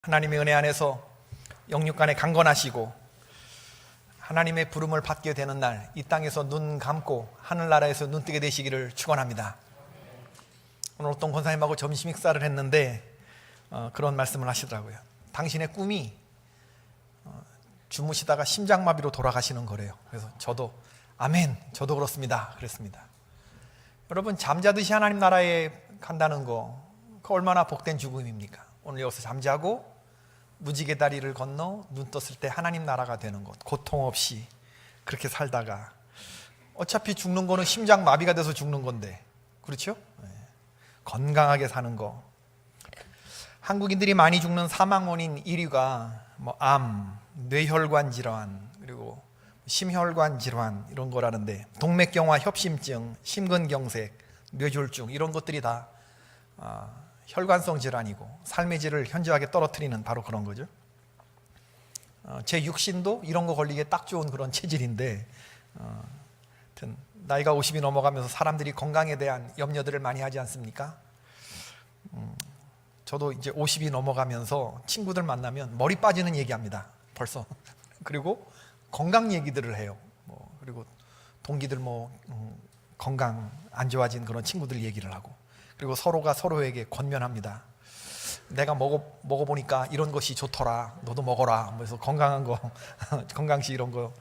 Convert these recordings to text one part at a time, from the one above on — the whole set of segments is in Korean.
하나님의 은혜 안에서 영육간에 강건하시고 하나님의 부름을 받게 되는 날, 이 땅에서 눈 감고 하늘나라에서 눈 뜨게 되시기를 축원합니다. 오늘 어떤 권사님하고 점심 식사를 했는데 그런 말씀을 하시더라고요. 당신의 꿈이 주무시다가 심장마비로 돌아가시는 거래요. 그래서 저도 아멘, 저도 그렇습니다 그랬습니다. 여러분, 잠자듯이 하나님 나라에 간다는 거, 그 얼마나 복된 죽음입니까? 오늘 여기서 잠자고 무지개 다리를 건너 눈 떴을 때 하나님 나라가 되는 것, 고통 없이 그렇게 살다가 어차피 죽는 거는 심장 마비가 돼서 죽는 건데, 그렇죠? 건강하게 사는 거. 한국인들이 많이 죽는 사망 원인 1위가 암, 뇌혈관 질환, 그리고 심혈관 질환 이런 거라는데, 동맥경화 협심증, 심근경색, 뇌졸중 이런 것들이 다 혈관성 질환이고 삶의 질을 현저하게 떨어뜨리는 바로 그런 거죠. 제 육신도 이런 거 걸리기에 딱 좋은 그런 체질인데, 하여튼 나이가 50이 넘어가면서 사람들이 건강에 대한 염려들을 많이 하지 않습니까? 저도 이제 50이 넘어가면서 친구들 만나면 머리 빠지는 얘기합니다, 벌써. 그리고 건강 얘기들을 해요. 그리고 동기들 건강 안 좋아진 그런 친구들 얘기를 하고, 그리고 서로가 서로에게 권면합니다. 내가 먹어보니까 이런 것이 좋더라, 너도 먹어라. 그래서 건강한 거 건강식 이런 거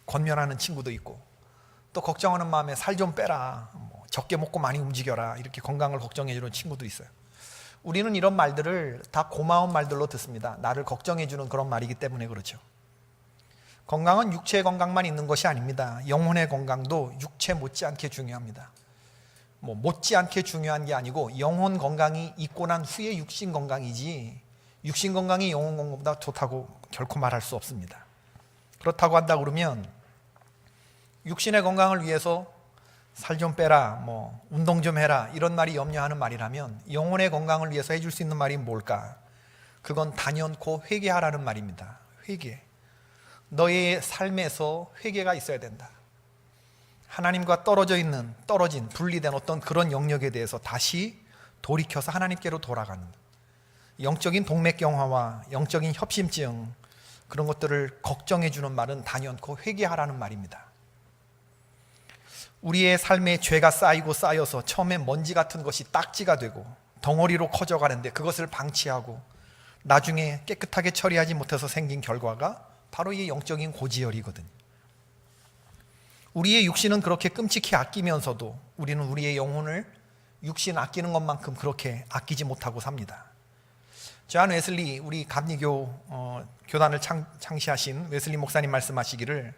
권면하는 친구도 있고, 또 걱정하는 마음에 살 좀 빼라, 적게 먹고 많이 움직여라, 이렇게 건강을 걱정해 주는 친구도 있어요. 우리는 이런 말들을 다 고마운 말들로 듣습니다. 나를 걱정해 주는 그런 말이기 때문에 그렇죠. 건강은 육체의 건강만 있는 것이 아닙니다. 영혼의 건강도 육체 못지않게 중요합니다. 못지않게 중요한 게 아니고, 영혼 건강이 있고 난 후에 육신 건강이지, 육신 건강이 영혼 건강보다 좋다고 결코 말할 수 없습니다. 그렇다고 한다 그러면 육신의 건강을 위해서 살 좀 빼라, 운동 좀 해라, 이런 말이 염려하는 말이라면, 영혼의 건강을 위해서 해줄 수 있는 말이 뭘까? 그건 단연코 회개하라는 말입니다. 회개. 너의 삶에서 회개가 있어야 된다. 하나님과 떨어진 분리된 어떤 그런 영역에 대해서 다시 돌이켜서 하나님께로 돌아가는, 영적인 동맥경화와 영적인 협심증, 그런 것들을 걱정해 주는 말은 단연코 회개하라는 말입니다. 우리의 삶에 죄가 쌓여서 처음에 먼지 같은 것이 딱지가 되고 덩어리로 커져가는데, 그것을 방치하고 나중에 깨끗하게 처리하지 못해서 생긴 결과가 바로 이 영적인 고지혈이거든요. 우리의 육신은 그렇게 끔찍히 아끼면서도 우리는 우리의 영혼을 육신 아끼는 것만큼 그렇게 아끼지 못하고 삽니다. 존 웨슬리, 우리 감리교 교단을 창시하신 웨슬리 목사님 말씀하시기를,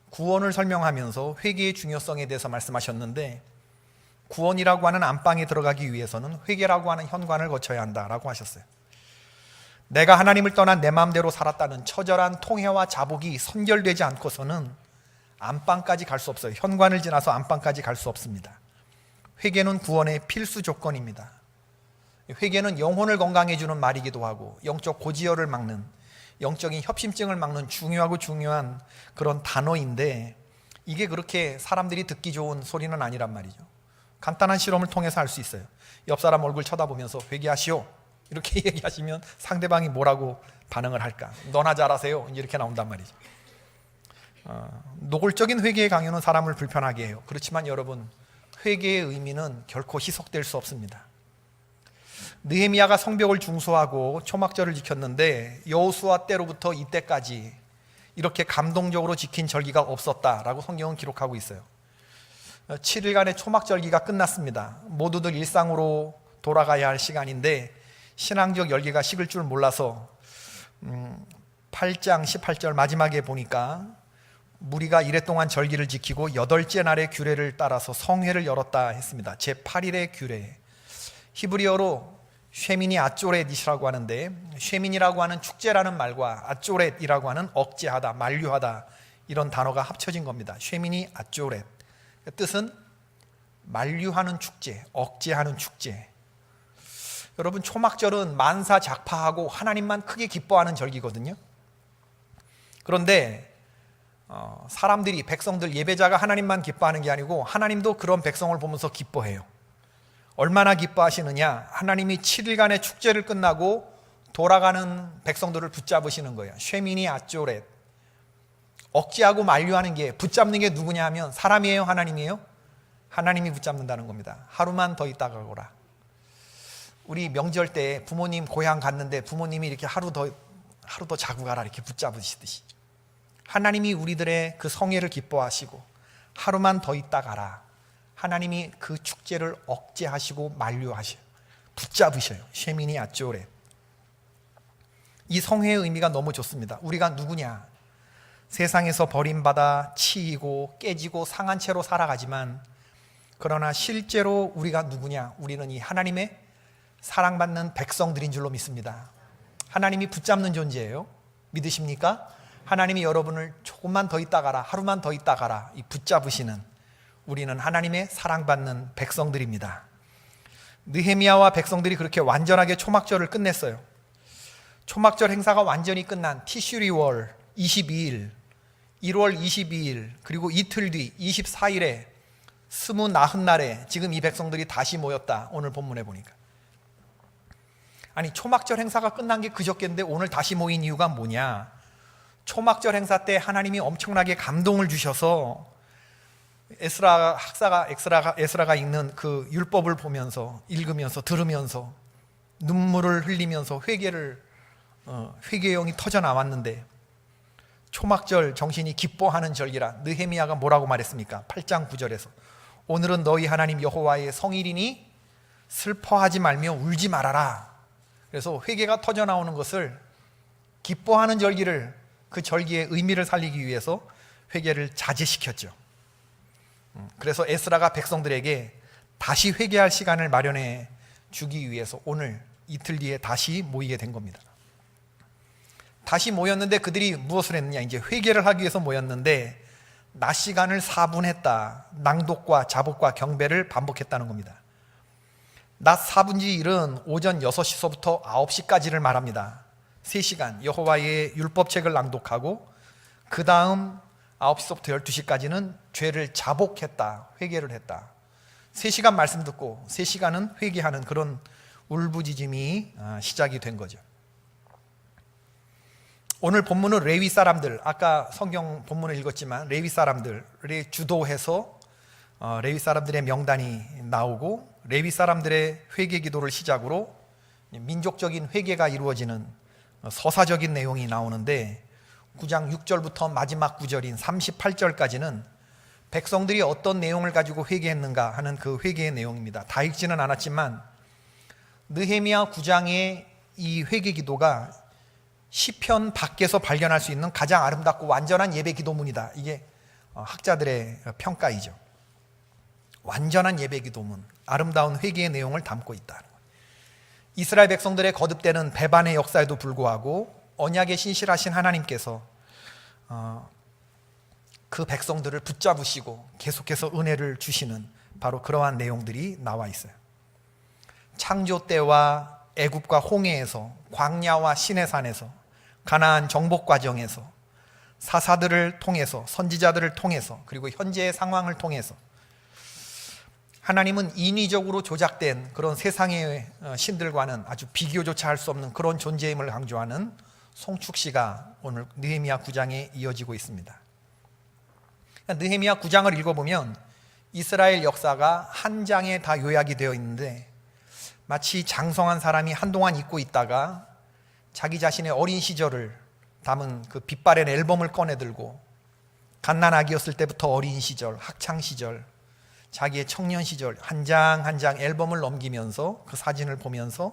구원을 설명하면서 회개의 중요성에 대해서 말씀하셨는데, 구원이라고 하는 안방에 들어가기 위해서는 회개라고 하는 현관을 거쳐야 한다라고 하셨어요. 내가 하나님을 떠난 내 마음대로 살았다는 처절한 통해와 자복이 선결되지 않고서는 안방까지 갈 수 없어요. 현관을 지나서 안방까지 갈 수 없습니다. 회개는 구원의 필수 조건입니다. 회개는 영혼을 건강해 주는 말이기도 하고, 영적 고지혈을 막는, 영적인 협심증을 막는 중요한 그런 단어인데, 이게 그렇게 사람들이 듣기 좋은 소리는 아니란 말이죠. 간단한 실험을 통해서 알 수 있어요. 옆 사람 얼굴 쳐다보면서 회개하시오, 이렇게 얘기하시면 상대방이 뭐라고 반응을 할까? 너나 잘하세요, 이렇게 나온단 말이죠. 노골적인 회개의 강요는 사람을 불편하게 해요. 그렇지만 여러분, 회개의 의미는 결코 희석될 수 없습니다. 느헤미야가 성벽을 중수하고 초막절을 지켰는데, 여호수아 때로부터 이때까지 이렇게 감동적으로 지킨 절기가 없었다라고 성경은 기록하고 있어요. 7일간의 초막절기가 끝났습니다. 모두들 일상으로 돌아가야 할 시간인데, 신앙적 열기가 식을 줄 몰라서 8장 18절 마지막에 보니까, 무리가 이랫동안 절기를 지키고 8째 날의 규례를 따라서 성회를 열었다 했습니다. 제8일의 규례, 히브리어로 쉐미니 아쪼렛이라고 하는데, 쉐민이라고 하는 축제라는 말과 아쪼렛이라고 하는 억제하다, 만류하다, 이런 단어가 합쳐진 겁니다. 쉐미니 아쪼렛, 뜻은 만류하는 축제, 억제하는 축제. 여러분, 초막절은 만사작파하고 하나님만 크게 기뻐하는 절기거든요. 그런데 사람들이, 백성들, 예배자가 하나님만 기뻐하는 게 아니고 하나님도 그런 백성을 보면서 기뻐해요. 얼마나 기뻐하시느냐? 하나님이 7일간의 축제를 끝나고 돌아가는 백성들을 붙잡으시는 거예요. 쉐미니 아쪼렛. 억제하고 만류하는 게, 붙잡는 게 누구냐 하면 사람이에요, 하나님이에요? 하나님이 붙잡는다는 겁니다. 하루만 더 있다 가거라. 우리 명절 때 부모님 고향 갔는데 부모님이 이렇게 하루 더 자고 가라 이렇게 붙잡으시듯이, 하나님이 우리들의 그 성회를 기뻐하시고 하루만 더 있다 가라. 하나님이 그 축제를 억제하시고 만류하셔요. 붙잡으셔요. 쉐미니 아쪼렛. 이 성회의 의미가 너무 좋습니다. 우리가 누구냐? 세상에서 버림받아 치이고 깨지고 상한 채로 살아가지만, 그러나 실제로 우리가 누구냐? 우리는 이 하나님의 사랑받는 백성들인 줄로 믿습니다. 하나님이 붙잡는 존재예요. 믿으십니까? 하나님이 여러분을 조금만 더 있다 가라, 하루만 더 있다 가라, 이 붙잡으시는, 우리는 하나님의 사랑받는 백성들입니다. 느헤미야와 백성들이 그렇게 완전하게 초막절을 끝냈어요. 초막절 행사가 완전히 끝난 티슈리월 22일, 1월 22일, 그리고 이틀 뒤 24일에 29날에 지금 이 백성들이 다시 모였다. 오늘 본문에 보니까. 아니, 초막절 행사가 끝난 게 그저께인데 오늘 다시 모인 이유가 뭐냐? 초막절 행사 때 하나님이 엄청나게 감동을 주셔서 에스라가 읽는 그 율법을 보면서, 읽으면서, 들으면서 눈물을 흘리면서 회개의 영이 터져 나왔는데, 초막절 정신이 기뻐하는 절기라. 느헤미야가 뭐라고 말했습니까? 8장 9절에서 오늘은 너희 하나님 여호와의 성일이니 슬퍼하지 말며 울지 말아라. 그래서 회개가 터져 나오는 것을, 기뻐하는 절기를, 그 절기의 의미를 살리기 위해서 회개를 자제시켰죠. 그래서 에스라가 백성들에게 다시 회개할 시간을 마련해 주기 위해서 오늘 이틀 뒤에 다시 모이게 된 겁니다. 다시 모였는데 그들이 무엇을 했느냐? 이제 회개를 하기 위해서 모였는데 낮 시간을 4분했다. 낭독과 자복과 경배를 반복했다는 겁니다. 낮 4분지 1은 오전 6시서부터 9시까지를 말합니다. 3시간 여호와의 율법책을 낭독하고, 그 다음 9시서부터 12시까지는 죄를 자복했다, 회개를 했다. 3시간 말씀 듣고 3시간은 회개하는 그런 울부짖음이 시작이 된 거죠. 오늘 본문은 레위 사람들, 아까 성경 본문을 읽었지만 레위 사람들이 주도해서 레위 사람들의 명단이 나오고, 레위 사람들의 회개 기도를 시작으로 민족적인 회개가 이루어지는 서사적인 내용이 나오는데, 9장 6절부터 마지막 9절인 38절까지는 백성들이 어떤 내용을 가지고 회개했는가 하는 그 회개의 내용입니다. 다 읽지는 않았지만 느헤미야 9장의 이 회개 기도가 시편 밖에서 발견할 수 있는 가장 아름답고 완전한 예배 기도문이다. 이게 학자들의 평가이죠. 완전한 예배 기도문, 아름다운 회개의 내용을 담고 있다. 이스라엘 백성들의 거듭되는 배반의 역사에도 불구하고 언약에 신실하신 하나님께서 그 백성들을 붙잡으시고 계속해서 은혜를 주시는 바로 그러한 내용들이 나와 있어요. 창조 때와 애굽과 홍해에서, 광야와 시내산에서, 가나안 정복 과정에서, 사사들을 통해서, 선지자들을 통해서, 그리고 현재의 상황을 통해서 하나님은 인위적으로 조작된 그런 세상의 신들과는 아주 비교조차 할 수 없는 그런 존재임을 강조하는 송축시가 오늘 느헤미야 9장에 이어지고 있습니다. 느헤미야 9장을 읽어보면 이스라엘 역사가 한 장에 다 요약이 되어 있는데, 마치 장성한 사람이 한동안 잊고 있다가 자기 자신의 어린 시절을 담은 그 빛바랜 앨범을 꺼내들고, 갓난아기였을 때부터 어린 시절, 학창시절, 자기의 청년 시절 한 장 한 장 앨범을 넘기면서 그 사진을 보면서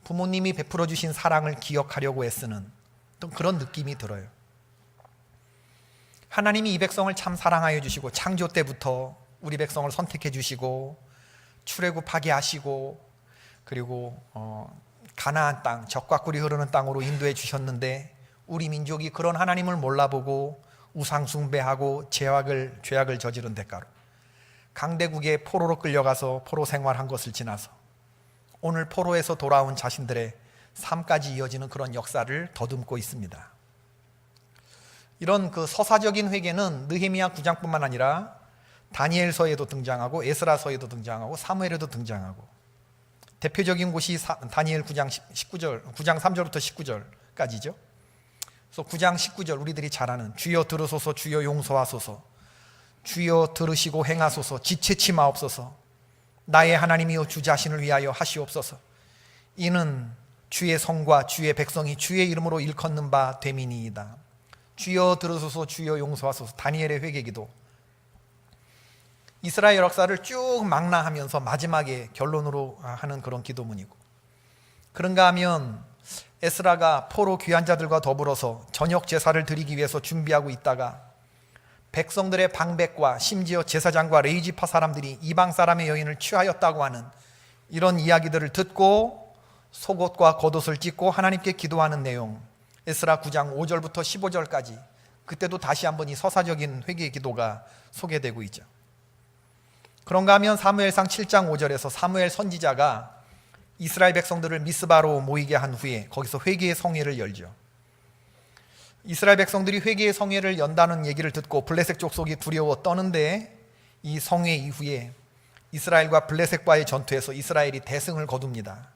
부모님이 베풀어 주신 사랑을 기억하려고 애쓰는 또 그런 느낌이 들어요. 하나님이 이 백성을 참 사랑하여 주시고, 창조 때부터 우리 백성을 선택해 주시고 출애굽하게 하시고, 그리고 가나안 땅, 젖과 꿀이 흐르는 땅으로 인도해 주셨는데, 우리 민족이 그런 하나님을 몰라보고 우상 숭배하고 죄악을 저지른 대가로 강대국의 포로로 끌려가서 포로 생활한 것을 지나서 오늘 포로에서 돌아온 자신들의 삶까지 이어지는 그런 역사를 더듬고 있습니다. 이런 그 서사적인 회개는 느헤미야 9장뿐만 아니라 다니엘서에도 등장하고, 에스라서에도 등장하고, 사무엘에도 등장하고, 대표적인 곳이 다니엘 9장 19절, 9장 3절부터 19절까지죠. 그래서 9장 19절 우리들이 잘 아는 주여 들으소서 주여 용서하소서 주여 들으시고 행하소서 지체치 마옵소서 나의 하나님이여 주 자신을 위하여 하시옵소서 이는 주의 성과 주의 백성이 주의 이름으로 일컫는 바 됨이니이다. 주여 들으소서 주여 용서하소서. 다니엘의 회개기도. 이스라엘 역사를 쭉 망라하면서 마지막에 결론으로 하는 그런 기도문이고, 그런가 하면 에스라가 포로 귀환자들과 더불어서 저녁 제사를 드리기 위해서 준비하고 있다가 백성들의 방백과 심지어 제사장과 레위지파 사람들이 이방 사람의 여인을 취하였다고 하는 이런 이야기들을 듣고 속옷과 겉옷을 찢고 하나님께 기도하는 내용, 에스라 9장 5절부터 15절까지 그때도 다시 한번 이 서사적인 회개의 기도가 소개되고 있죠. 그런가 하면 사무엘상 7장 5절에서 사무엘 선지자가 이스라엘 백성들을 미스바로 모이게 한 후에 거기서 회개의 성회를 열죠. 이스라엘 백성들이 회개의 성회를 연다는 얘기를 듣고 블레셋 족속이 두려워 떠는데, 이 성회 이후에 이스라엘과 블레셋과의 전투에서 이스라엘이 대승을 거둡니다.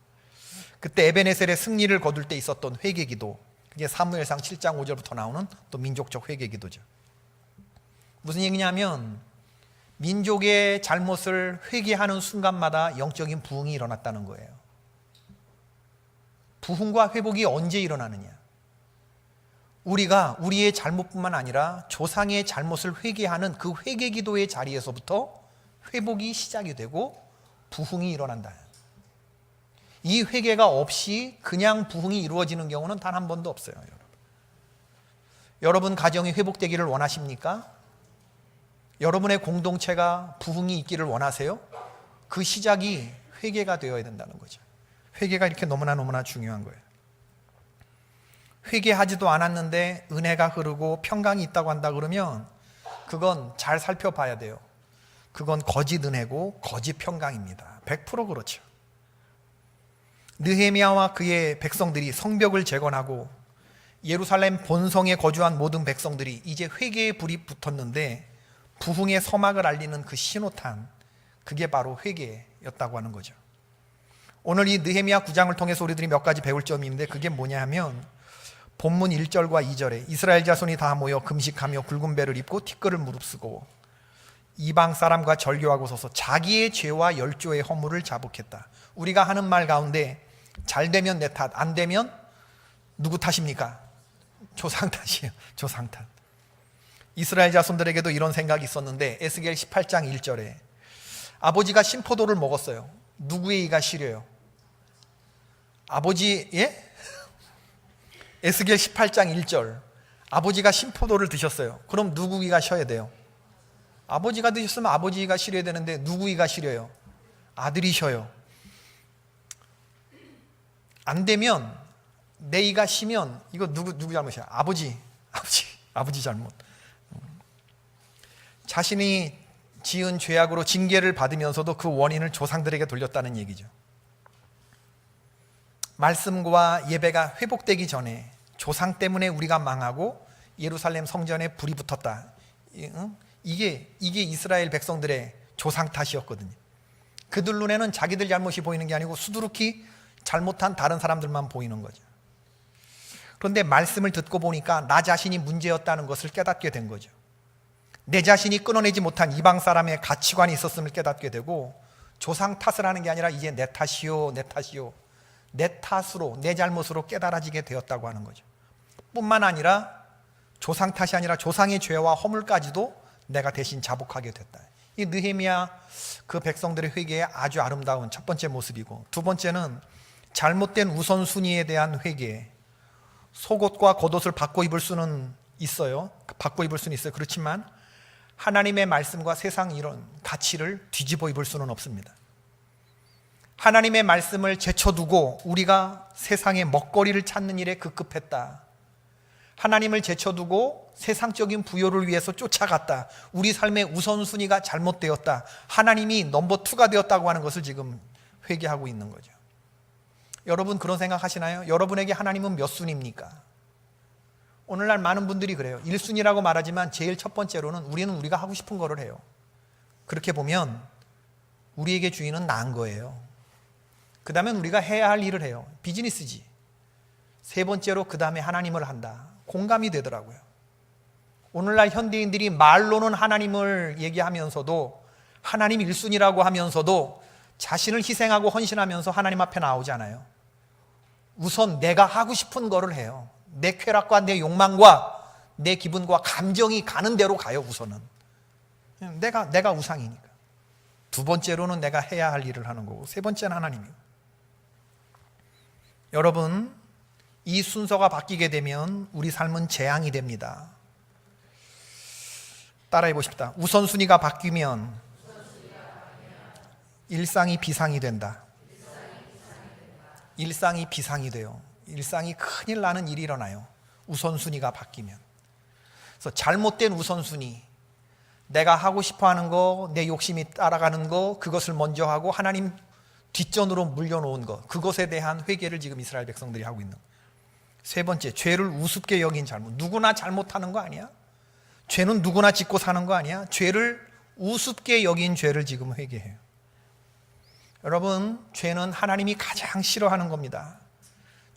그때 에베네셀의 승리를 거둘 때 있었던 회개기도, 그게 사무엘상 7장 5절부터 나오는 또 민족적 회개기도죠. 무슨 얘기냐면 민족의 잘못을 회개하는 순간마다 영적인 부흥이 일어났다는 거예요. 부흥과 회복이 언제 일어나느냐? 우리가 우리의 잘못뿐만 아니라 조상의 잘못을 회개하는 그 회개기도의 자리에서부터 회복이 시작이 되고 부흥이 일어난다. 이 회개가 없이 그냥 부흥이 이루어지는 경우는 단 한 번도 없어요. 여러분 가정이 회복되기를 원하십니까? 여러분의 공동체가 부흥이 있기를 원하세요? 그 시작이 회개가 되어야 된다는 거죠. 회개가 이렇게 너무나 중요한 거예요. 회개하지도 않았는데 은혜가 흐르고 평강이 있다고 한다 그러면 그건 잘 살펴봐야 돼요. 그건 거짓 은혜고 거짓 평강입니다. 100% 그렇죠. 느헤미야와 그의 백성들이 성벽을 재건하고 예루살렘 본성에 거주한 모든 백성들이 이제 회개의 불이 붙었는데 부흥의 서막을 알리는 그 신호탄, 그게 바로 회개였다고 하는 거죠. 오늘 이 느헤미야 9장을 통해서 우리들이 몇 가지 배울 점이 있는데, 그게 뭐냐 하면 본문 1절과 2절에 이스라엘 자손이 다 모여 금식하며 굵은 배를 입고 티끌을 무릅쓰고 이방 사람과 절교하고서서 자기의 죄와 열조의 허물을 자복했다. 우리가 하는 말 가운데 잘 되면 내 탓, 안 되면 누구 탓입니까? 조상 탓이에요. 조상 탓. 이스라엘 자손들에게도 이런 생각이 있었는데 에스겔 18장 1절에 아버지가 신포도를 먹었어요. 누구의 이가 시려요? 아버지, 예? 에스겔 18장 1절, 아버지가 신포도를 드셨어요. 그럼 누구 이가 쉬어야 돼요? 아버지가 드셨으면 아버지 이가 시려야 되는데 누구 이가 시려요? 아들이 쉬어요. 안 되면 내 이가 쉬면 이거 누구 잘못이야? 아버지 잘못. 자신이 지은 죄악으로 징계를 받으면서도 그 원인을 조상들에게 돌렸다는 얘기죠. 말씀과 예배가 회복되기 전에 조상 때문에 우리가 망하고 예루살렘 성전에 불이 붙었다. 이게 이스라엘 백성들의 조상 탓이었거든요. 그들 눈에는 자기들 잘못이 보이는 게 아니고 수두룩히 잘못한 다른 사람들만 보이는 거죠. 그런데 말씀을 듣고 보니까 나 자신이 문제였다는 것을 깨닫게 된 거죠. 내 자신이 끊어내지 못한 이방 사람의 가치관이 있었음을 깨닫게 되고, 조상 탓을 하는 게 아니라 이제 내 탓이요 내 탓으로, 내 잘못으로 깨달아지게 되었다고 하는 거죠. 뿐만 아니라 조상 탓이 아니라 조상의 죄와 허물까지도 내가 대신 자복하게 됐다. 이 느헤미야 그 백성들의 회개의 아주 아름다운 첫 번째 모습이고, 두 번째는 잘못된 우선순위에 대한 회개. 속옷과 겉옷을 바꿔 입을 수는 있어요. 그렇지만 하나님의 말씀과 세상 이런 가치를 뒤집어 입을 수는 없습니다. 하나님의 말씀을 제쳐두고 우리가 세상의 먹거리를 찾는 일에 급급했다. 하나님을 제쳐두고 세상적인 부요를 위해서 쫓아갔다. 우리 삶의 우선순위가 잘못되었다. 하나님이 넘버 2가 되었다고 하는 것을 지금 회개하고 있는 거죠. 여러분 그런 생각 하시나요? 여러분에게 하나님은 몇 순위입니까? 오늘날 많은 분들이 그래요. 1순위라고 말하지만 제일 첫 번째로는 우리는 우리가 하고 싶은 거를 해요. 그렇게 보면 우리에게 주인은 나은 거예요. 그 다음엔 우리가 해야 할 일을 해요. 비즈니스지. 세 번째로 그 다음에 하나님을 한다. 공감이 되더라고요. 오늘날 현대인들이 말로는 하나님을 얘기하면서도 하나님 1순위라고 하면서도 자신을 희생하고 헌신하면서 하나님 앞에 나오잖아요. 우선 내가 하고 싶은 거를 해요. 내 쾌락과 내 욕망과 내 기분과 감정이 가는 대로 가요. 우선은 내가 우상이니까. 두 번째로는 내가 해야 할 일을 하는 거고, 세 번째는 하나님이고. 여러분, 이 순서가 바뀌게 되면 우리 삶은 재앙이 됩니다. 따라해 보십시다. 우선순위가 바뀌면 일상이 비상이 된다. 일상이 비상이 돼요. 일상이 큰일 나는 일이 일어나요. 우선순위가 바뀌면. 그래서 잘못된 우선순위, 내가 하고 싶어하는 거, 내 욕심이 따라가는 거, 그것을 먼저 하고 하나님 뒷전으로 물려놓은 것, 그것에 대한 회개를 지금 이스라엘 백성들이 하고 있는 거예요. 세 번째, 죄를 우습게 여긴 잘못. 누구나 잘못하는 거 아니야? 죄는 누구나 짓고 사는 거 아니야? 죄를 우습게 여긴 죄를 지금 회개해요. 여러분, 죄는 하나님이 가장 싫어하는 겁니다.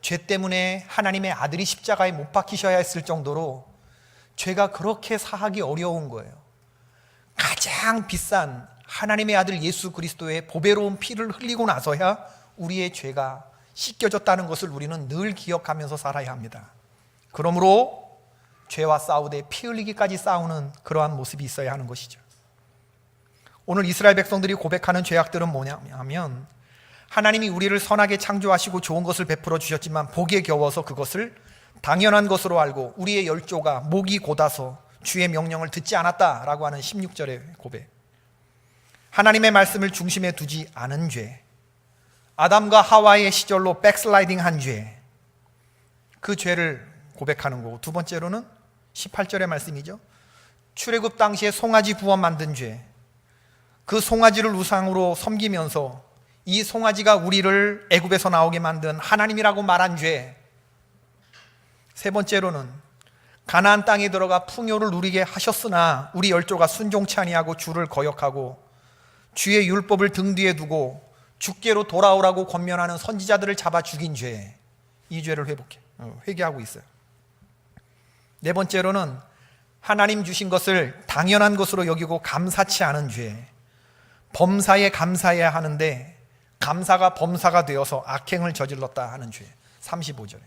죄 때문에 하나님의 아들이 십자가에 못 박히셔야 했을 정도로 죄가 그렇게 사하기 어려운 거예요. 가장 비싼 하나님의 아들 예수 그리스도의 보배로운 피를 흘리고 나서야 우리의 죄가 씻겨졌다는 것을 우리는 늘 기억하면서 살아야 합니다. 그러므로 죄와 싸우되 피 흘리기까지 싸우는 그러한 모습이 있어야 하는 것이죠. 오늘 이스라엘 백성들이 고백하는 죄악들은 뭐냐면, 하나님이 우리를 선하게 창조하시고 좋은 것을 베풀어 주셨지만 복에 겨워서 그것을 당연한 것으로 알고 우리의 열조가 목이 곧아서 주의 명령을 듣지 않았다라고 하는 16절의 고백. 하나님의 말씀을 중심에 두지 않은 죄, 아담과 하와의 시절로 백슬라이딩한 죄, 그 죄를 고백하는 거고, 두 번째로는 18절의 말씀이죠. 출애굽 당시에 송아지 부원 만든 죄, 그 송아지를 우상으로 섬기면서 이 송아지가 우리를 애굽에서 나오게 만든 하나님이라고 말한 죄. 세 번째로는 가나안 땅에 들어가 풍요를 누리게 하셨으나 우리 열조가 순종치 아니하고 주를 거역하고 주의 율법을 등 뒤에 두고 주께로 돌아오라고 권면하는 선지자들을 잡아 죽인 죄. 이 죄를 회개하고 있어요. 네 번째로는 하나님 주신 것을 당연한 것으로 여기고 감사치 않은 죄. 범사에 감사해야 하는데 감사가 범사가 되어서 악행을 저질렀다 하는 죄. 35절에.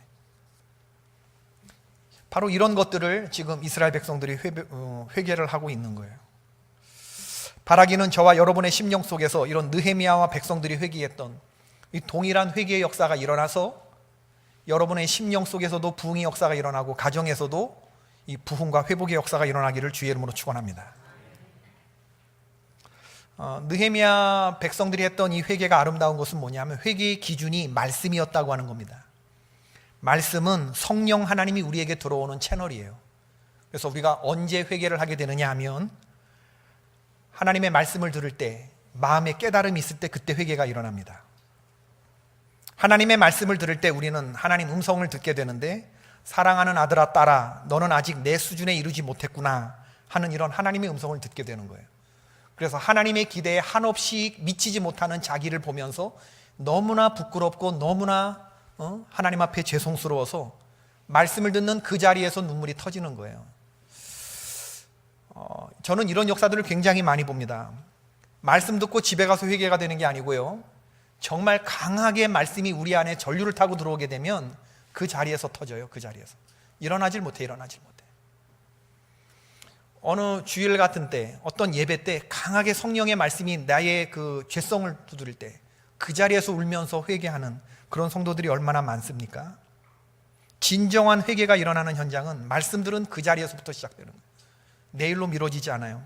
바로 이런 것들을 지금 이스라엘 백성들이 회개를 하고 있는 거예요. 바라기는 저와 여러분의 심령 속에서 이런 느헤미야와 백성들이 회개했던 이 동일한 회개의 역사가 일어나서 여러분의 심령 속에서도 부흥의 역사가 일어나고 가정에서도 이 부흥과 회복의 역사가 일어나기를 주의 이름으로 축원합니다. 느헤미야 백성들이 했던 이 회개가 아름다운 것은 뭐냐면 회개의 기준이 말씀이었다고 하는 겁니다. 말씀은 성령 하나님이 우리에게 들어오는 채널이에요. 그래서 우리가 언제 회개를 하게 되느냐 하면 하나님의 말씀을 들을 때, 마음에 깨달음이 있을 때 그때 회개가 일어납니다. 하나님의 말씀을 들을 때 우리는 하나님 음성을 듣게 되는데, 사랑하는 아들아 딸아 너는 아직 내 수준에 이르지 못했구나 하는 이런 하나님의 음성을 듣게 되는 거예요. 그래서 하나님의 기대에 한없이 미치지 못하는 자기를 보면서 너무나 부끄럽고 너무나 하나님 앞에 죄송스러워서 말씀을 듣는 그 자리에서 눈물이 터지는 거예요. 저는 이런 역사들을 굉장히 많이 봅니다. 말씀 듣고 집에 가서 회개가 되는 게 아니고요, 정말 강하게 말씀이 우리 안에 전류를 타고 들어오게 되면 그 자리에서 터져요. 그 자리에서 일어나질 못해. 어느 주일 같은 때, 어떤 예배 때 강하게 성령의 말씀이 나의 그 죄성을 두드릴 때 그 자리에서 울면서 회개하는 그런 성도들이 얼마나 많습니까? 진정한 회개가 일어나는 현장은 말씀들은 그 자리에서부터 시작되는 거예요. 내일로 미뤄지지 않아요.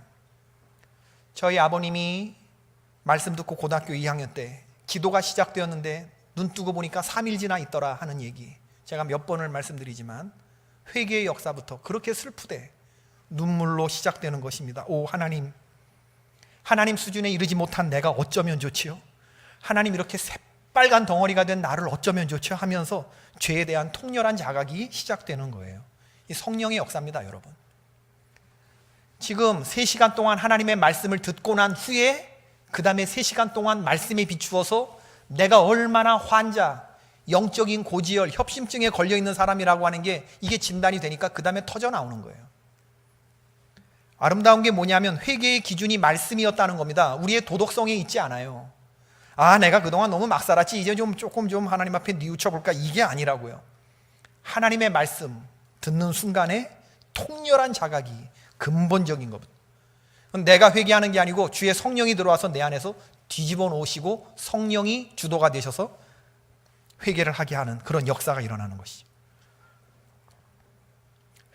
저희 아버님이 말씀 듣고 고등학교 2학년 때 기도가 시작되었는데 눈 뜨고 보니까 3일 지나 있더라 하는 얘기, 제가 몇 번을 말씀드리지만 회개의 역사부터 그렇게 슬프되 눈물로 시작되는 것입니다. 오 하나님, 하나님 수준에 이르지 못한 내가 어쩌면 좋지요? 하나님, 이렇게 새빨간 덩어리가 된 나를 어쩌면 좋지요? 하면서 죄에 대한 통렬한 자각이 시작되는 거예요. 이 성령의 역사입니다, 여러분. 지금 3시간 동안 하나님의 말씀을 듣고 난 후에 그 다음에 3시간 동안 말씀에 비추어서 내가 얼마나 환자, 영적인 고지혈, 협심증에 걸려있는 사람이라고 하는 게 이게 진단이 되니까 그 다음에 터져 나오는 거예요. 아름다운 게 뭐냐면 회개의 기준이 말씀이었다는 겁니다. 우리의 도덕성에 있지 않아요. 아, 내가 그동안 너무 막 살았지, 이제 조금 하나님 앞에 뉘우쳐볼까, 이게 아니라고요. 하나님의 말씀 듣는 순간에 통렬한 자각이 근본적인 겁니다. 내가 회개하는 게 아니고 주의 성령이 들어와서 내 안에서 뒤집어 놓으시고 성령이 주도가 되셔서 회개를 하게 하는 그런 역사가 일어나는 것이죠.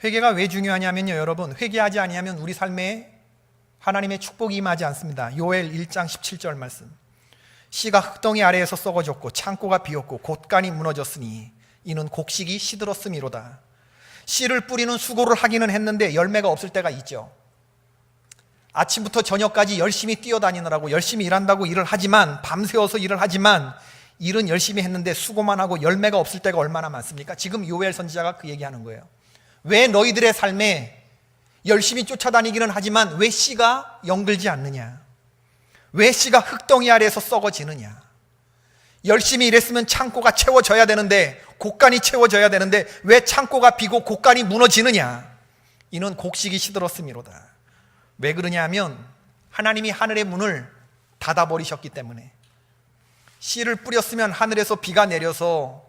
회개가 왜 중요하냐면요, 여러분, 회개하지 아니하면 우리 삶에 하나님의 축복이 임하지 않습니다. 요엘 1장 17절 말씀. 씨가 흙덩이 아래에서 썩어졌고 창고가 비었고 곳간이 무너졌으니 이는 곡식이 시들었음이로다. 씨를 뿌리는 수고를 하기는 했는데 열매가 없을 때가 있죠. 아침부터 저녁까지 열심히 뛰어다니느라고 열심히 일한다고 일을 하지만, 밤새워서 일을 하지만 일은 열심히 했는데 수고만 하고 열매가 없을 때가 얼마나 많습니까? 지금 요엘 선지자가 그 얘기하는 거예요. 왜 너희들의 삶에 열심히 쫓아다니기는 하지만 왜 씨가 영글지 않느냐? 왜 씨가 흙덩이 아래에서 썩어지느냐? 열심히 일했으면 창고가 채워져야 되는데, 곡간이 채워져야 되는데 왜 창고가 비고 곡간이 무너지느냐? 이는 곡식이 시들었음이로다. 왜 그러냐 하면 하나님이 하늘의 문을 닫아버리셨기 때문에. 씨를 뿌렸으면 하늘에서 비가 내려서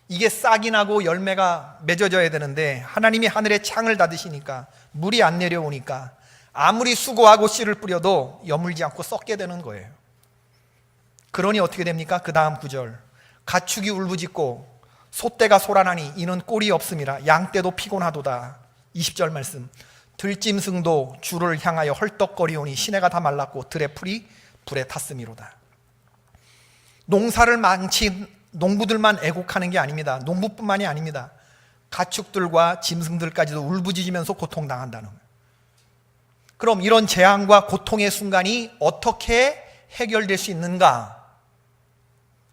이게 싹이 나고 열매가 맺어져야 되는데 하나님이 하늘에 창을 닫으시니까 물이 안 내려오니까 아무리 수고하고 씨를 뿌려도 여물지 않고 썩게 되는 거예요. 그러니 어떻게 됩니까? 그 다음 구절. 가축이 울부짖고 소떼가 소란하니 이는 꼴이 없음이라. 양떼도 피곤하도다. 20절 말씀. 들짐승도 주를 향하여 헐떡거리오니 시내가 다 말랐고 들의 풀이 불에 탔음이로다. 농사를 망친 농부들만 애곡하는 게 아닙니다. 농부뿐만이 아닙니다. 가축들과 짐승들까지도 울부짖으면서 고통당한다는 거예요. 그럼 이런 재앙과 고통의 순간이 어떻게 해결될 수 있는가?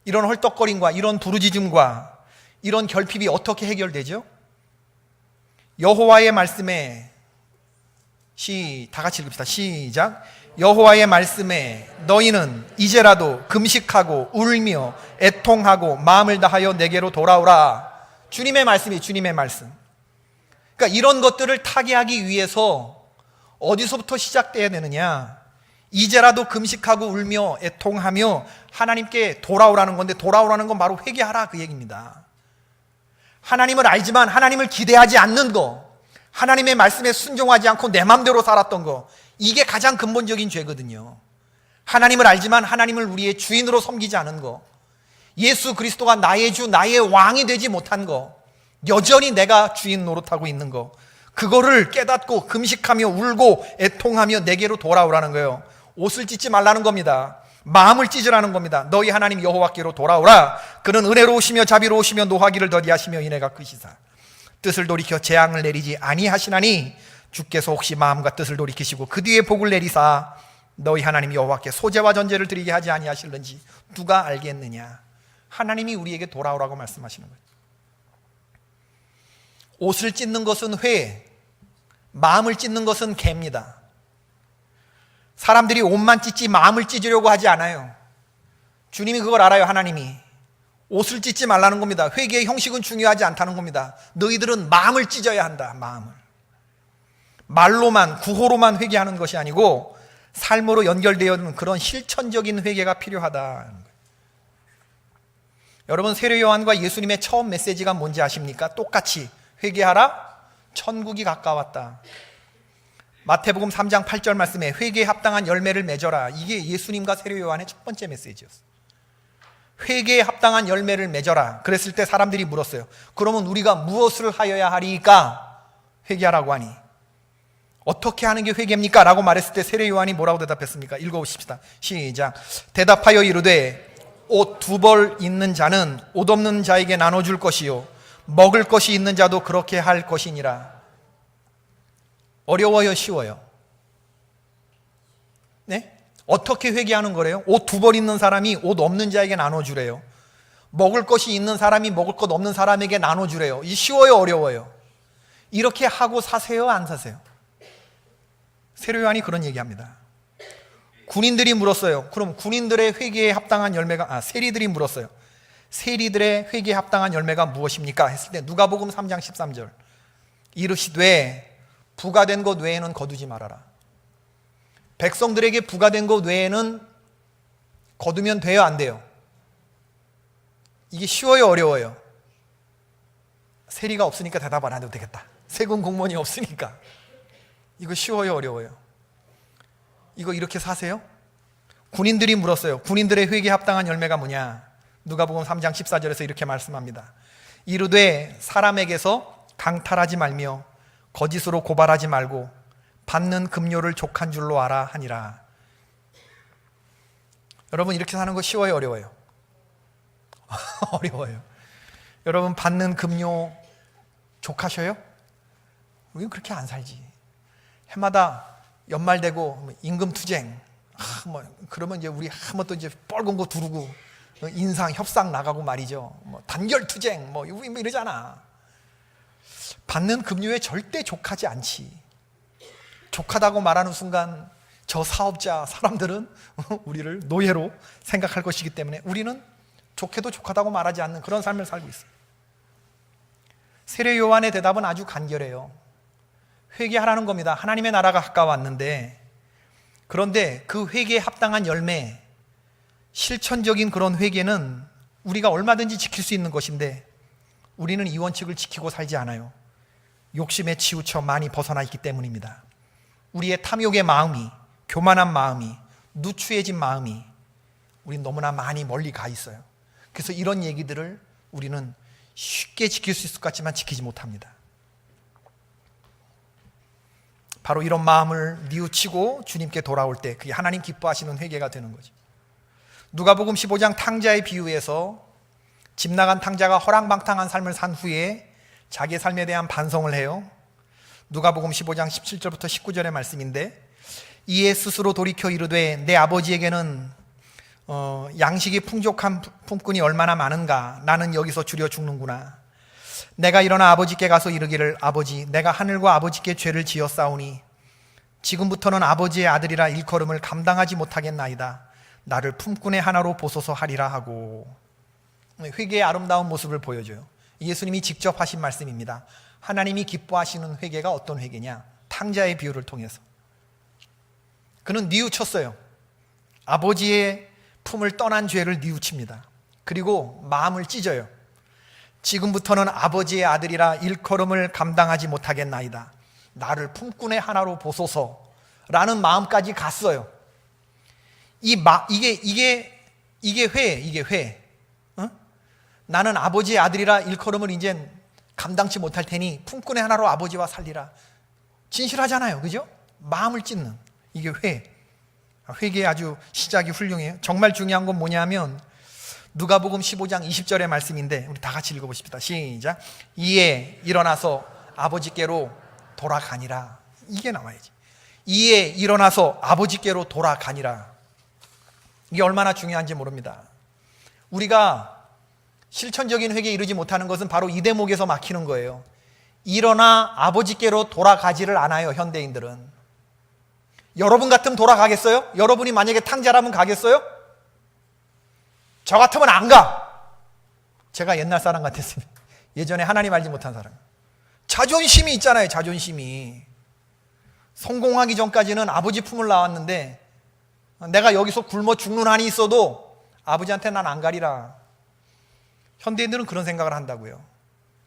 이런 헐떡거림과 이런 부르짖음과 이런 결핍이 어떻게 해결되죠? 여호와의 말씀에 다 같이 읽읍시다. 시작. 여호와의 말씀에 너희는 이제라도 금식하고 울며 애통하고 마음을 다하여 내게로 돌아오라. 주님의 말씀이 주님의 말씀. 그러니까 이런 것들을 타개하기 위해서 어디서부터 시작돼야 되느냐? 이제라도 금식하고 울며 애통하며 하나님께 돌아오라는 건데, 돌아오라는 건 바로 회개하라 그 얘기입니다. 하나님을 알지만 하나님을 기대하지 않는 거, 하나님의 말씀에 순종하지 않고 내 맘대로 살았던 거, 이게 가장 근본적인 죄거든요. 하나님을 알지만 하나님을 우리의 주인으로 섬기지 않은 거, 예수 그리스도가 나의 주, 나의 왕이 되지 못한 거, 여전히 내가 주인 노릇하고 있는 거, 그거를 깨닫고 금식하며 울고 애통하며 내게로 돌아오라는 거예요. 옷을 찢지 말라는 겁니다. 마음을 찢으라는 겁니다. 너희 하나님 여호와께로 돌아오라. 그는 은혜로우시며 자비로우시며 노하기를 더디하시며 인애가 크시사 뜻을 돌이켜 재앙을 내리지 아니하시나니 주께서 혹시 마음과 뜻을 돌이키시고 그 뒤에 복을 내리사 너희 하나님 여호와께 소제와 전제를 드리게 하지 아니하실는지 누가 알겠느냐? 하나님이 우리에게 돌아오라고 말씀하시는 거예요. 옷을 찢는 것은 회, 마음을 찢는 것은 개입니다. 사람들이 옷만 찢지 마음을 찢으려고 하지 않아요. 주님이 그걸 알아요. 하나님이 옷을 찢지 말라는 겁니다. 회개의 형식은 중요하지 않다는 겁니다. 너희들은 마음을 찢어야 한다. 마음을. 말로만, 구호로만 회개하는 것이 아니고 삶으로 연결되어 있는 그런 실천적인 회개가 필요하다. 여러분, 세례 요한과 예수님의 처음 메시지가 뭔지 아십니까? 똑같이 회개하라, 천국이 가까웠다. 마태복음 3장 8절 말씀에 회개에 합당한 열매를 맺어라. 이게 예수님과 세례 요한의 첫 번째 메시지였어요. 회개에 합당한 열매를 맺어라. 그랬을 때 사람들이 물었어요. 그러면 우리가 무엇을 하여야 하리까? 회개하라고 하니 어떻게 하는 게 회개입니까? 라고 말했을 때 세례 요한이 뭐라고 대답했습니까? 읽어보십시다. 시작. 대답하여 이르되 옷 2벌 있는 자는 옷 없는 자에게 나눠줄 것이요 먹을 것이 있는 자도 그렇게 할 것이니라. 어려워요, 쉬워요? 네? 어떻게 회개하는 거래요? 옷 2벌 있는 사람이 옷 없는 자에게 나눠주래요. 먹을 것이 있는 사람이 먹을 것 없는 사람에게 나눠주래요. 이 쉬워요, 어려워요? 이렇게 하고 사세요, 안 사세요? 세례 요한이 그런 얘기합니다. 군인들이 물었어요. 그럼 군인들의 회개에 합당한 열매가 세리들이 물었어요. 세리들의 회개에 합당한 열매가 무엇입니까? 했을 때 누가복음 3장 13절 이르시되 부가된 것 외에는 거두지 말아라. 백성들에게 부가된 것 외에는 거두면 돼요, 안 돼요? 이게 쉬워요, 어려워요? 세리가 없으니까 대답 안 해도 되겠다. 세금 공무원이 없으니까. 이거 쉬워요, 어려워요? 이거 이렇게 사세요? 군인들이 물었어요. 군인들의 회개에 합당한 열매가 뭐냐? 누가복음 3장 14절에서 이렇게 말씀합니다. 이르되 사람에게서 강탈하지 말며 거짓으로 고발하지 말고 받는 급료를 족한 줄로 알아 하니라. 여러분, 이렇게 사는 거 쉬워요, 어려워요? 어려워요. 여러분, 받는 급료 족하셔요? 우리는 그렇게 안 살지. 해마다 연말 되고 임금 투쟁, 그러면 이제 우리 한번 또 이제 뻘건 거 두르고 인상 협상 나가고 말이죠. 단결 투쟁 이러잖아. 받는 급료에 절대 족하지 않지. 족하다고 말하는 순간 저 사업자 사람들은 우리를 노예로 생각할 것이기 때문에 우리는 좋게도 족하다고 말하지 않는 그런 삶을 살고 있어요. 세례 요한의 대답은 아주 간결해요. 회개하라는 겁니다. 하나님의 나라가 가까웠는데, 그런데 그 회개에 합당한 열매, 실천적인 그런 회개는 우리가 얼마든지 지킬 수 있는 것인데 우리는 이 원칙을 지키고 살지 않아요. 욕심에 치우쳐 많이 벗어나 있기 때문입니다. 우리의 탐욕의 마음이, 교만한 마음이, 누추해진 마음이 우린 너무나 많이 멀리 가 있어요. 그래서 이런 얘기들을 우리는 쉽게 지킬 수 있을 것 같지만 지키지 못합니다. 바로 이런 마음을 뉘우치고 주님께 돌아올 때 그게 하나님 기뻐하시는 회개가 되는 거죠. 누가복음 15장 탕자의 비유에서 집 나간 탕자가 허랑방탕한 삶을 산 후에 자기의 삶에 대한 반성을 해요. 누가복음 15장 17절부터 19절의 말씀인데, 이에 스스로 돌이켜 이르되 내 아버지에게는 양식이 풍족한 품꾼이 얼마나 많은가. 나는 여기서 줄여 죽는구나. 내가 일어나 아버지께 가서 이르기를 아버지, 내가 하늘과 아버지께 죄를 지었사오니 지금부터는 아버지의 아들이라 일컬음을 감당하지 못하겠나이다. 나를 품꾼의 하나로 보소서 하리라 하고. 회개의 아름다운 모습을 보여줘요. 예수님이 직접 하신 말씀입니다. 하나님이 기뻐하시는 회개가 어떤 회개냐? 탕자의 비유를 통해서 그는 뉘우쳤어요. 아버지의 품을 떠난 죄를 뉘우칩니다. 그리고 마음을 찢어요. 지금부터는 아버지의 아들이라 일컬음을 감당하지 못하겠나이다. 나를 품꾼의 하나로 보소서라는 마음까지 갔어요. 이게 회. 어? 나는 아버지의 아들이라 일컬음을 이제 감당치 못할 테니 품꾼의 하나로 아버지와 살리라. 진실하잖아요, 그죠? 마음을 찢는 이게 회개의 아주 시작이 훌륭해요. 정말 중요한 건 뭐냐면 누가복음 15장 20절의 말씀인데 우리 다 같이 읽어보십시다. 시작. 이에 일어나서 아버지께로 돌아가니라. 이게 나와야지. 이에 일어나서 아버지께로 돌아가니라. 이게 얼마나 중요한지 모릅니다. 우리가 실천적인 회개에 이르지 못하는 것은 바로 이 대목에서 막히는 거예요. 일어나 아버지께로 돌아가지를 않아요, 현대인들은. 여러분 같으면 돌아가겠어요? 여러분이 만약에 탕자라면 가겠어요? 저 같으면 안 가. 제가 옛날 사람 같았습니다. 예전에 하나님 알지 못한 사람. 자존심이 있잖아요, 자존심이. 성공하기 전까지는 아버지 품을 나왔는데 내가 여기서 굶어 죽는 한이 있어도 아버지한테 난 안 가리라. 현대인들은 그런 생각을 한다고요.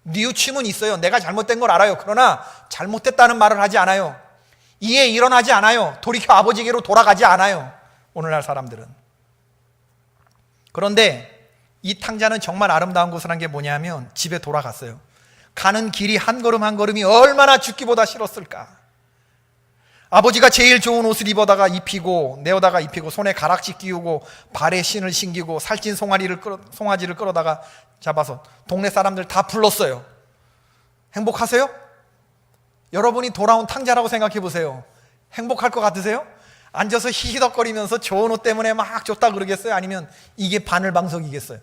뉘우침은 있어요. 내가 잘못된 걸 알아요. 그러나 잘못됐다는 말을 하지 않아요. 이에 일어나지 않아요. 돌이켜 아버지께로 돌아가지 않아요, 오늘날 사람들은. 그런데 이 탕자는 정말 아름다운 것을 한 게 뭐냐면 집에 돌아갔어요. 가는 길이 한 걸음 한 걸음이 얼마나 죽기보다 싫었을까. 아버지가 제일 좋은 옷을 입어다가 입히고 내어다가 입히고 손에 가락지 끼우고 발에 신을 신기고 살찐 송아지를 끌어다가 잡아서 동네 사람들 다 불렀어요. 행복하세요? 여러분이 돌아온 탕자라고 생각해 보세요. 행복할 것 같으세요? 앉아서 히히덕거리면서 좋은 옷 때문에 막 좋다 그러겠어요? 아니면 이게 바늘방석이겠어요?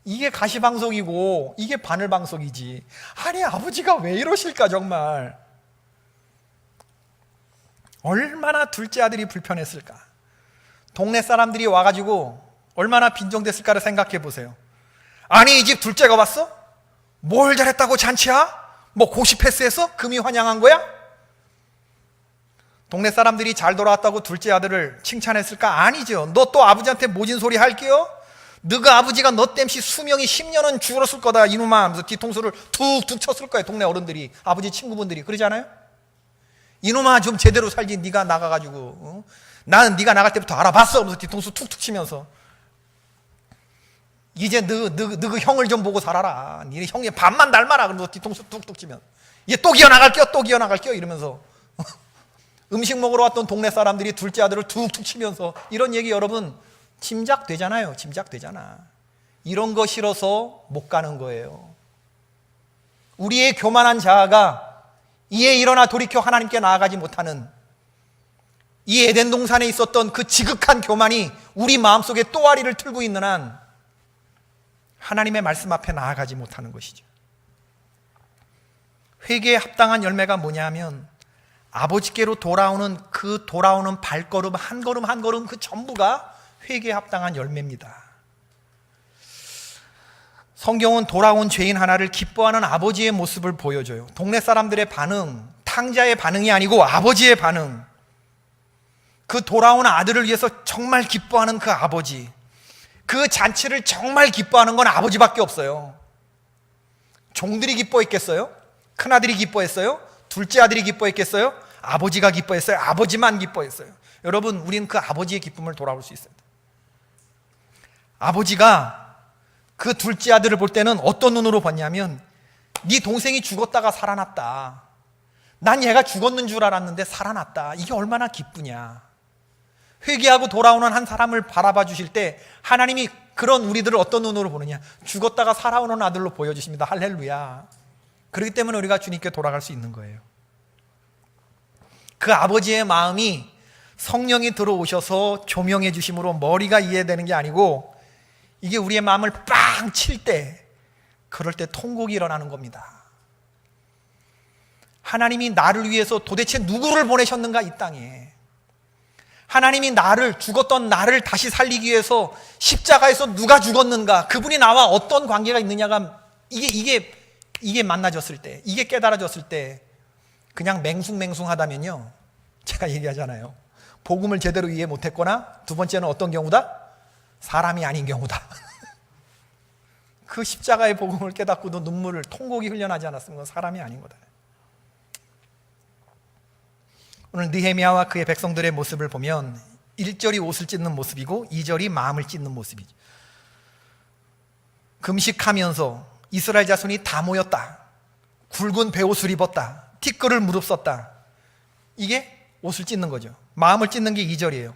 이게 가시방석이고 이게 바늘방석이지. 아니, 아버지가 왜 이러실까 정말. 얼마나 둘째 아들이 불편했을까. 동네 사람들이 와가지고 얼마나 빈정댔을까를 생각해 보세요. 아니, 이 집 둘째가 왔어? 뭘 잘했다고 잔치야? 뭐 고시 패스해서 금이 환영한 거야? 동네 사람들이 잘 돌아왔다고 둘째 아들을 칭찬했을까? 아니죠. 너 또 아버지한테 모진 소리 할게요? 너가 아버지가 너 땜시 수명이 10년은 줄었을 거다 이놈아 하면서 뒤통수를 툭툭 쳤을 거예요. 동네 어른들이, 아버지 친구분들이. 그러지 않아요? 이놈아 좀 제대로 살지. 네가 나가가지고 나는 네가 나갈 때부터 알아봤어 하면서 뒤통수 툭툭 치면서 이제 너 그 형을 좀 보고 살아라. 네 형의 반만 닮아라. 그러면서 뒤통수 툭툭 치면 얘 또 기어나갈게요 또 기어나갈게요 이러면서 음식 먹으러 왔던 동네 사람들이 둘째 아들을 툭툭 치면서 이런 얘기 여러분 짐작되잖아요. 짐작되잖아. 이런 거 싫어서 못 가는 거예요. 우리의 교만한 자아가 이에 일어나 돌이켜 하나님께 나아가지 못하는 이 에덴 동산에 있었던 그 지극한 교만이 우리 마음속에 또아리를 틀고 있는 한 하나님의 말씀 앞에 나아가지 못하는 것이죠. 회개에 합당한 열매가 뭐냐 하면 아버지께로 돌아오는 그 돌아오는 발걸음 한 걸음 한 걸음 그 전부가 회개에 합당한 열매입니다. 성경은 돌아온 죄인 하나를 기뻐하는 아버지의 모습을 보여줘요. 동네 사람들의 반응, 탕자의 반응이 아니고 아버지의 반응. 그 돌아온 아들을 위해서 정말 기뻐하는 그 아버지. 그 잔치를 정말 기뻐하는 건 아버지밖에 없어요. 종들이 기뻐했겠어요? 큰아들이 기뻐했어요? 둘째 아들이 기뻐했겠어요? 아버지가 기뻐했어요? 아버지만 기뻐했어요? 여러분, 우리는 그 아버지의 기쁨을 돌아올 수 있어요. 아버지가 그 둘째 아들을 볼 때는 어떤 눈으로 봤냐면 네 동생이 죽었다가 살아났다. 난 얘가 죽었는 줄 알았는데 살아났다. 이게 얼마나 기쁘냐. 회개하고 돌아오는 한 사람을 바라봐 주실 때 하나님이 그런 우리들을 어떤 눈으로 보느냐. 죽었다가 살아오는 아들로 보여주십니다. 할렐루야. 그렇기 때문에 우리가 주님께 돌아갈 수 있는 거예요. 그 아버지의 마음이 성령이 들어오셔서 조명해 주심으로 머리가 이해되는 게 아니고 이게 우리의 마음을 빵 칠 때 그럴 때 통곡이 일어나는 겁니다. 하나님이 나를 위해서 도대체 누구를 보내셨는가 이 땅에. 하나님이 죽었던 나를 다시 살리기 위해서 십자가에서 누가 죽었는가, 그분이 나와 어떤 관계가 있느냐가 이게 만나졌을 때, 이게 깨달아졌을 때 그냥 맹숭맹숭하다면요, 제가 얘기하잖아요. 복음을 제대로 이해 못했거나 두 번째는 어떤 경우다? 사람이 아닌 경우다. 그 십자가의 복음을 깨닫고도 눈물을, 통곡이 흘려나지 않았으면 사람이 아닌 거다. 오늘 느헤미야와 그의 백성들의 모습을 보면 1절이 옷을 찢는 모습이고 2절이 마음을 찢는 모습이죠. 금식하면서 이스라엘 자손이 다 모였다. 굵은 베옷을 입었다. 티끌을 무릅썼다. 이게 옷을 찢는 거죠. 마음을 찢는 게 2절이에요.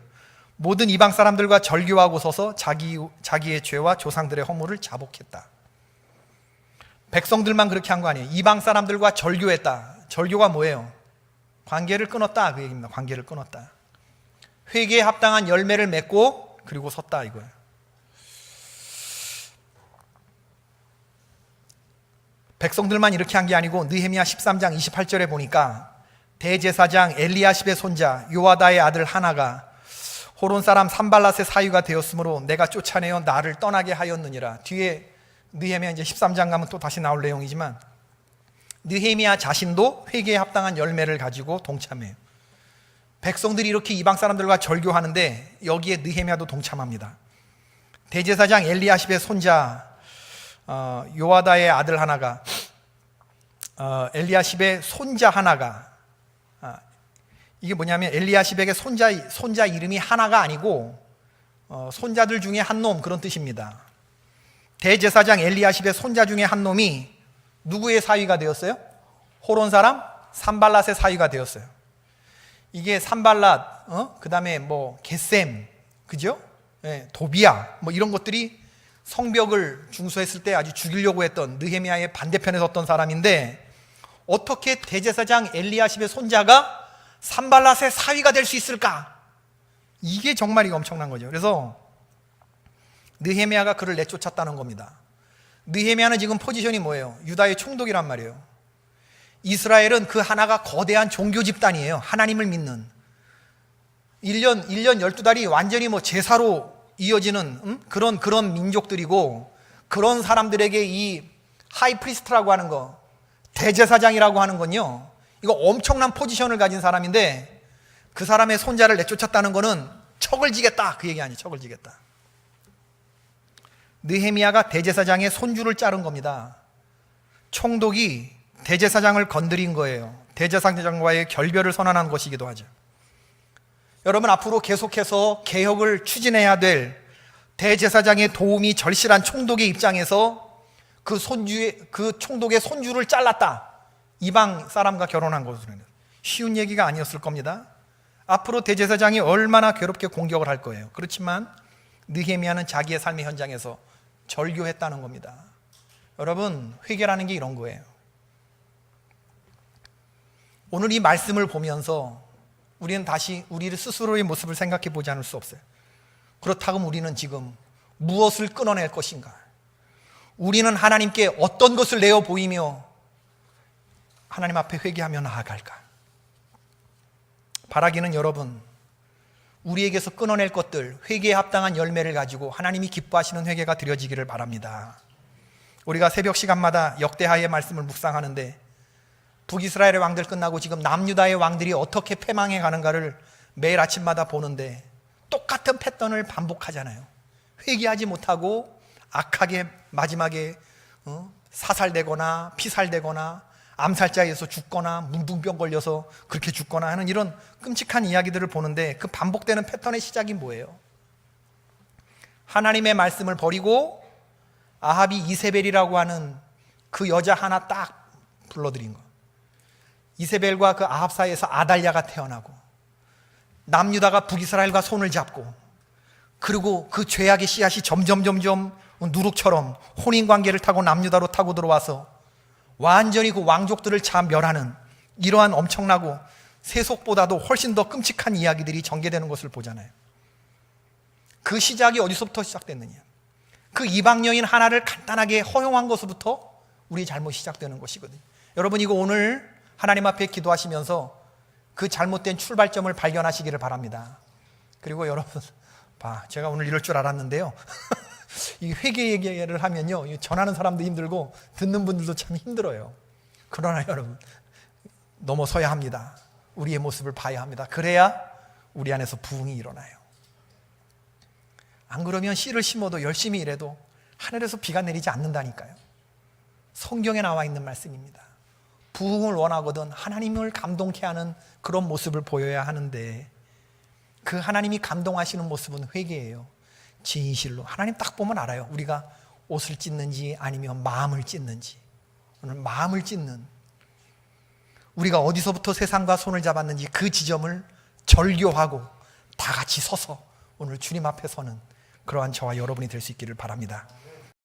모든 이방 사람들과 절교하고 서서 자기의 죄와 조상들의 허물을 자복했다. 백성들만 그렇게 한 거 아니에요. 이방 사람들과 절교했다. 절교가 뭐예요? 관계를 끊었다, 그 얘기입니다. 관계를 끊었다. 회개에 합당한 열매를 맺고 그리고 섰다 이거예요. 백성들만 이렇게 한 게 아니고 느헤미야 13장 28절에 보니까 대제사장 엘리야십의 손자 요아다의 아들 하나가 호론 사람 산발랏의 사위가 되었으므로 내가 쫓아내어 나를 떠나게 하였느니라. 뒤에 느헤미야 이제 13장 가면 또 다시 나올 내용이지만 느헤미야 자신도 회개에 합당한 열매를 가지고 동참해요. 백성들이 이렇게 이방 사람들과 절교하는데 여기에 느헤미야도 동참합니다. 대제사장 엘리야십의 손자 요아다의 아들 하나가 엘리야십의 손자 하나가 이게 뭐냐면 엘리야십에게 손자 이름이 하나가 아니고 손자들 중에 한 놈, 그런 뜻입니다. 대제사장 엘리야십의 손자 중에 한 놈이 누구의 사위가 되었어요? 호론 사람 산발랏의 사위가 되었어요. 이게 산발랏, 그 다음에 뭐 겟셈, 그죠? 네, 도비야, 뭐 이런 것들이 성벽을 중수했을 때 아주 죽이려고 했던 느헤미야의 반대편에 섰던 사람인데 어떻게 대제사장 엘리야십의 손자가 산발랏의 사위가 될 수 있을까? 이게 정말 엄청난 거죠. 그래서 느헤미야가 그를 내쫓았다는 겁니다. 느헤미야는 지금 포지션이 뭐예요? 유다의 총독이란 말이에요. 이스라엘은 그 하나가 거대한 종교 집단이에요. 하나님을 믿는. 1년 12달이 완전히 뭐 제사로 이어지는 그런 민족들이고, 그런 사람들에게 이 하이프리스트라고 하는 거, 대제사장이라고 하는 건요, 이거 엄청난 포지션을 가진 사람인데 그 사람의 손자를 내쫓았다는 거는 척을 지겠다, 그 얘기 아니에요. 척을 지겠다. 느헤미야가 대제사장의 손주를 자른 겁니다. 총독이 대제사장을 건드린 거예요. 대제사장과의 결별을 선언한 것이기도 하죠. 여러분, 앞으로 계속해서 개혁을 추진해야 될 대제사장의 도움이 절실한 총독의 입장에서 그 총독의 손주를 잘랐다, 이방 사람과 결혼한 것으로는 쉬운 얘기가 아니었을 겁니다. 앞으로 대제사장이 얼마나 괴롭게 공격을 할 거예요. 그렇지만 느헤미야는 자기의 삶의 현장에서 절교했다는 겁니다. 여러분, 회개라는 게 이런 거예요. 오늘 이 말씀을 보면서 우리는 다시 우리 스스로의 모습을 생각해 보지 않을 수 없어요. 그렇다고 우리는 지금 무엇을 끊어낼 것인가? 우리는 하나님께 어떤 것을 내어 보이며 하나님 앞에 회개하며 나아갈까? 바라기는 여러분, 우리에게서 끊어낼 것들, 회개에 합당한 열매를 가지고 하나님이 기뻐하시는 회개가 드려지기를 바랍니다. 우리가 새벽 시간마다 역대하의 말씀을 묵상하는데 북이스라엘의 왕들 끝나고 지금 남유다의 왕들이 어떻게 패망해 가는가를 매일 아침마다 보는데 똑같은 패턴을 반복하잖아요. 회개하지 못하고 악하게 마지막에 사살되거나 피살되거나 암살자에서 죽거나 문둥병 걸려서 그렇게 죽거나 하는 이런 끔찍한 이야기들을 보는데, 그 반복되는 패턴의 시작이 뭐예요? 하나님의 말씀을 버리고 아합이 이세벨이라고 하는 그 여자 하나 딱 불러들인 거. 이세벨과 그 아합 사이에서 아달랴가 태어나고, 남유다가 북이스라엘과 손을 잡고, 그리고 그 죄악의 씨앗이 점점 누룩처럼 혼인관계를 타고 남유다로 타고 들어와서 완전히 그 왕족들을 멸하는 이러한 엄청나고 세속보다도 훨씬 더 끔찍한 이야기들이 전개되는 것을 보잖아요. 그 시작이 어디서부터 시작됐느냐? 그 이방 여인 하나를 간단하게 허용한 것부터 우리 잘못이 시작되는 것이거든요. 여러분, 이거 오늘 하나님 앞에 기도하시면서 그 잘못된 출발점을 발견하시기를 바랍니다. 그리고 여러분, 제가 오늘 이럴 줄 알았는데요. 이 회개 얘기를 하면요, 전하는 사람도 힘들고 듣는 분들도 참 힘들어요. 그러나 여러분, 넘어서야 합니다. 우리의 모습을 봐야 합니다. 그래야 우리 안에서 부흥이 일어나요. 안 그러면 씨를 심어도 열심히 일해도 하늘에서 비가 내리지 않는다니까요. 성경에 나와 있는 말씀입니다. 부흥을 원하거든 하나님을 감동케 하는 그런 모습을 보여야 하는데, 그 하나님이 감동하시는 모습은 회개예요. 진실로 하나님 딱 보면 알아요. 우리가 옷을 찢는지 아니면 마음을 찢는지. 오늘 마음을 찢는, 우리가 어디서부터 세상과 손을 잡았는지 그 지점을 절교하고 다 같이 서서 오늘 주님 앞에 서는 그러한 저와 여러분이 될 수 있기를 바랍니다.